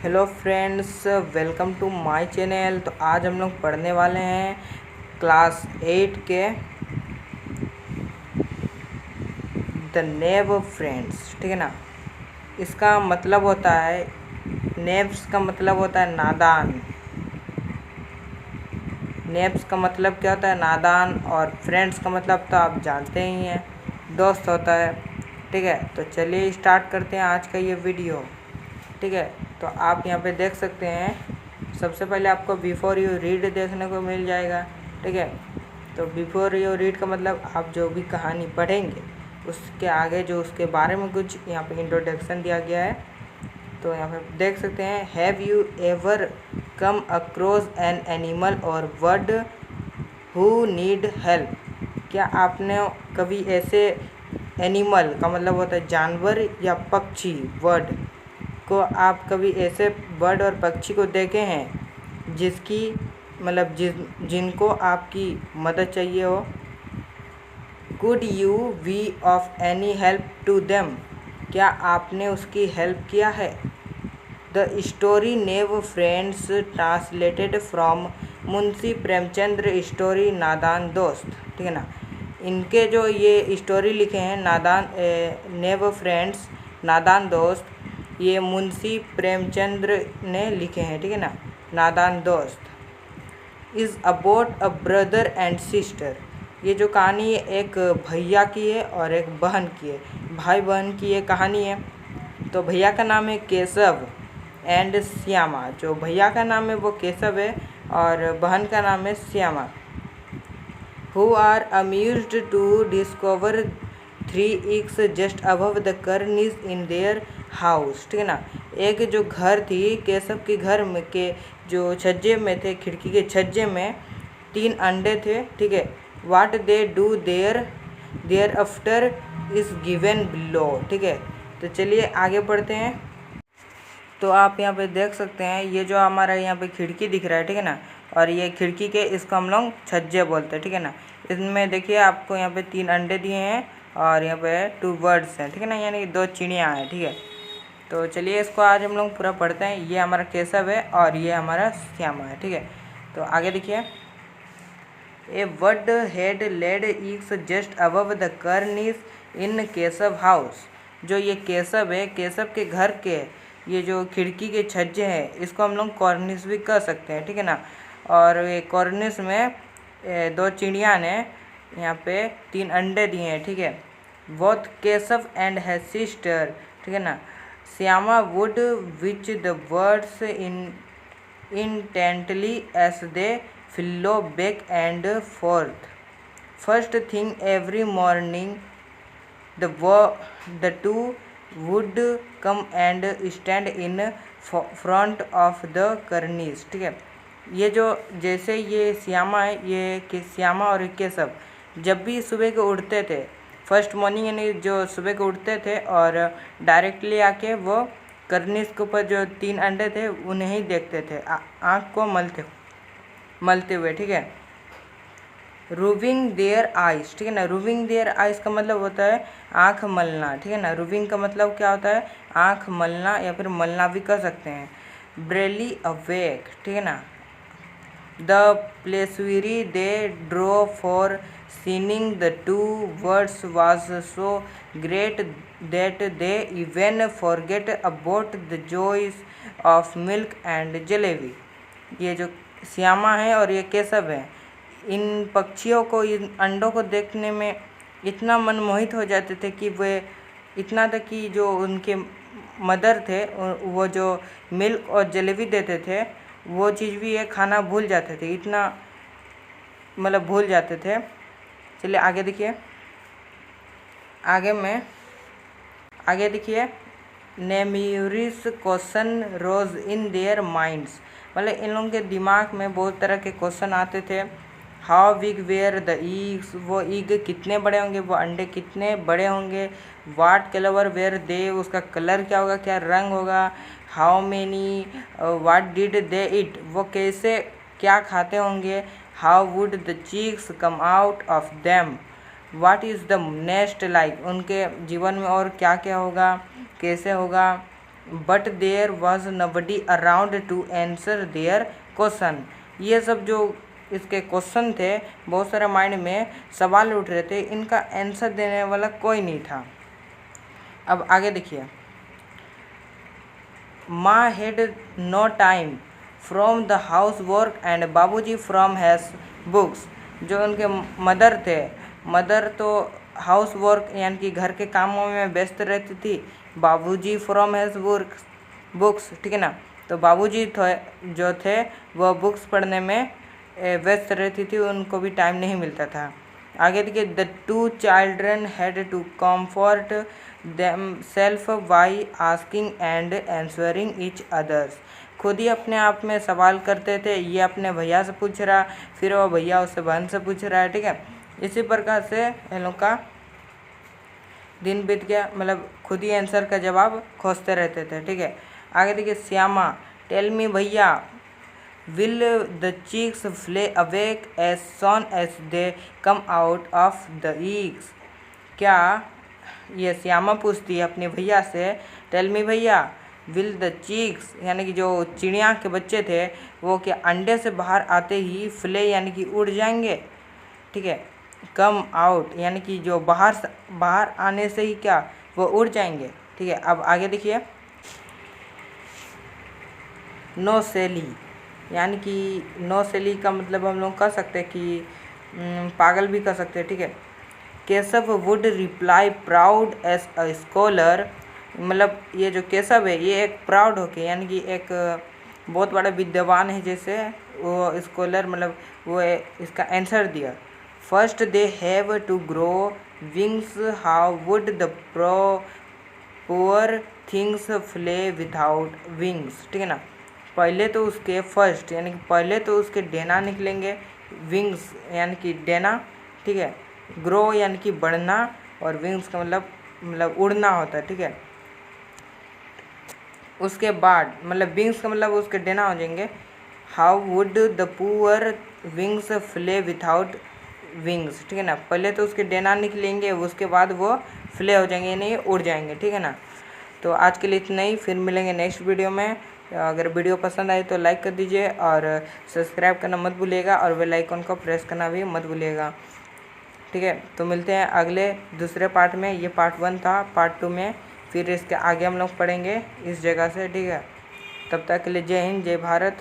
Hello friends, welcome to my channel. तो आज हम लोग पढ़ने वाले हैं क्लास 8 के द नेव फ्रेंड्स। ठीक है ना। इसका मतलब होता है, नेव्स का मतलब होता है नादान। नेव्स का मतलब क्या होता है? नादान। और फ्रेंड्स का मतलब तो आप जानते ही हैं, दोस्त होता है। ठीक है, तो चलिए स्टार्ट करते हैं आज का ये वीडियो। ठीक है, तो आप यहाँ पे देख सकते हैं, सबसे पहले आपको बिफोर यू रीड देखने को मिल जाएगा। ठीक है, तो बिफोर यू रीड का मतलब आप जो भी कहानी पढ़ेंगे उसके आगे जो उसके बारे में कुछ यहाँ पे इंट्रोडक्शन दिया गया है। तो यहाँ पे देख सकते हैं, have you ever come across an animal और बर्ड हु नीड हेल्प? क्या आपने कभी ऐसे एनिमल का मतलब होता है जानवर या पक्षी, बर्ड को आप कभी ऐसे बर्ड और पक्षी को देखे हैं जिसकी मतलब जिनको आपकी मदद चाहिए हो? Could you be of any help to them? क्या आपने उसकी हेल्प किया है? The story naive friends translated from Munshi Premchandra story Nadan Dost. ठीक है ना। इनके जो ये स्टोरी लिखे हैं नादान नेव फ्रेंड्स नादान दोस्त, ये मुंशी प्रेमचंद्र ने लिखे हैं। ठीक है ना। नादान दोस्त is about a brother and sister. ये जो कहानी है एक भैया की है और एक बहन की है, भाई बहन की ये कहानी है। तो भैया का नाम है केशव एंड श्यामा। जो भैया का नाम है वो केशव है और बहन का नाम है Shyama. Who are amused to discover 3 eggs just above the cornice in their house. ठीक है ना। एक जो घर थी केशव के घर में के जो छज्जे में थे, खिड़की के छज्जे में 3 अंडे थे। ठीक है। What they do thereafter is given below. ठीक है, तो चलिए आगे पढ़ते हैं। तो आप यहाँ पे देख सकते हैं, ये जो हमारा यहाँ पे खिड़की दिख रहा है, ठीक है ना, और ये खिड़की के इसको हम लोग छज्जे बोलते हैं। ठीक है ना। इसमें देखिए आपको यहाँ पे 3 अंडे दिए हैं और यहाँ पे 2 बर्ड्स हैं। ठीक है ना, यानी 2 चिड़ियाँ हैं। ठीक है, तो चलिए इसको आज हम लोग पूरा पढ़ते हैं। ये हमारा केशव है और ये हमारा श्यामा है। ठीक है, तो आगे देखिए, a bird had laid eggs just above the cornice in Keshav house. जो ये केशव है, केशव के घर के ये जो खिड़की के छज्जे हैं इसको हम लोग कॉर्निस भी कह सकते हैं। ठीक है ना। और ये कॉर्निस में 2 चिड़िया ने यहाँ पे 3 अंडे दिए हैं। ठीक है। बोथ केशव एंड है सिस्टर। ठीक है ना। Shyama would which the birds intently as they flew back and forth. First thing every morning, the two would come and stand in front of the cornice. ठीक है, ये जो जैसे ये श्यामा है, ये श्यामा और केशव जब भी सुबह को उठते थे, फर्स्ट मॉर्निंग यानी जो सुबह को उठते थे और डायरेक्टली आके वो कर्निस के ऊपर जो 3 अंडे थे उन्हें ही देखते थे, आँख को मलते हुए। ठीक है। Roving their eyes. ठीक है ना। रूविंग देयर आइज का मतलब होता है आँख मलना। ठीक है ना। रूविंग का मतलब क्या होता है? आँख मलना या फिर मलना भी कह सकते हैं। Barely awake. ठीक है ना। The pleasure they drew for seeing the 2 words was so great that they even forget about the joys of milk and jalebi. ये जो श्यामा है और ये केशव है, इन पक्षियों को, इन अंडों को देखने में इतना मनमोहित हो जाते थे कि वे इतना तक कि जो उनके मदर थे वो जो मिल्क और जलेबी देते थे वो चीज़ भी ये खाना भूल जाते थे, इतना मतलब भूल जाते थे। चलिए आगे देखिए, आगे देखिए, numerous question rose in their minds. मतलब इन लोगों के दिमाग में बहुत तरह के क्वेश्चन आते थे। हाउ बिग वेयर द ईग्स, वो ईग कितने बड़े होंगे, वो अंडे कितने बड़े होंगे। वाट कलर वेयर दे, उसका कलर क्या होगा, क्या रंग होगा। How many, what did they eat, वो कैसे क्या खाते होंगे। How would the chicks come out of them, what is the nest like, उनके जीवन में और क्या क्या होगा, कैसे होगा। But there was nobody around to answer their question. ये सब जो इसके क्वेश्चन थे, बहुत सारे माइंड में सवाल उठ रहे थे, इनका आंसर देने वाला कोई नहीं था। अब आगे देखिए, माँ had no time from the house work and बाबूजी फ्रॉम हैज बुक्स। जो उनके मदर थे, मदर तो हाउस वर्क यानी कि घर के कामों में व्यस्त रहती थी, बाबूजी फ्रॉम हैज बुक्स, ठीक है ना। तो बाबूजी जो थे वह बुक्स पढ़ने में व्यस्त रहती थी, उनको भी टाइम नहीं मिलता था। आगे देखिए, the two children had to comfort themself by asking and answering each others. खुद ही अपने आप में सवाल करते थे, ये अपने भैया से पूछ रहा, फिर वो भैया उससे बहन से पूछ रहा है, ठीक है। इसी प्रकार से इन लोग का दिन बीत गया, मतलब खुद ही आंसर का जवाब खोजते रहते थे, ठीक है। आगे देखिए, श्यामा टेल मी भैया will the chicks fly awake as soon as they come out of the eggs. क्या, ये श्यामा पूछती है अपने भैया से, टेल मी भैया विल द चिक्स यानी कि जो चिड़िया के बच्चे थे वो क्या अंडे से बाहर आते ही फ्ले यानी कि उड़ जाएंगे, ठीक है। कम आउट यानी कि जो बाहर आने से ही क्या वो उड़ जाएंगे, ठीक है। अब आगे देखिए, नो सेली यानी कि नो सेली का मतलब हम लोग कह सकते हैं कि पागल भी कह सकते हैं, ठीक है। Keshav would reply proud as a scholar, मतलब ये जो केशव है ये एक प्राउड होके यानी कि एक बहुत बड़ा विद्वान है, जैसे वो स्कॉलर मतलब वो इसका आंसर दिया। First they have to grow wings how would the poor things fly without wings, ठीक है ना। पहले तो उसके फर्स्ट यानी कि पहले तो उसके डेना निकलेंगे, विंग्स यानी कि डेना, ठीक है। ग्रो यानी कि बढ़ना और विंग्स का मतलब उड़ना होता है, ठीक है। उसके बाद मतलब विंग्स का मतलब उसके डेना हो जाएंगे। How would the poor wings Phule without wings, ठीक है ना। पहले तो उसके डेना निकलेंगे, उसके बाद वो फ्ले हो जाएंगे यानी उड़ जाएंगे, ठीक है ना। तो आज के लिए इतना ही, फिर मिलेंगे नेक्स्ट वीडियो में। अगर वीडियो पसंद आए तो लाइक कर दीजिए और सब्सक्राइब करना मत भूलिएगा और बेल आइकन को प्रेस करना भी मत भूलिएगा, ठीक है। तो मिलते हैं अगले दूसरे पार्ट में। ये पार्ट 1 था, पार्ट 2 में फिर इसके आगे हम लोग पढ़ेंगे इस जगह से, ठीक है। तब तक के लिए जय हिंद, जय भारत।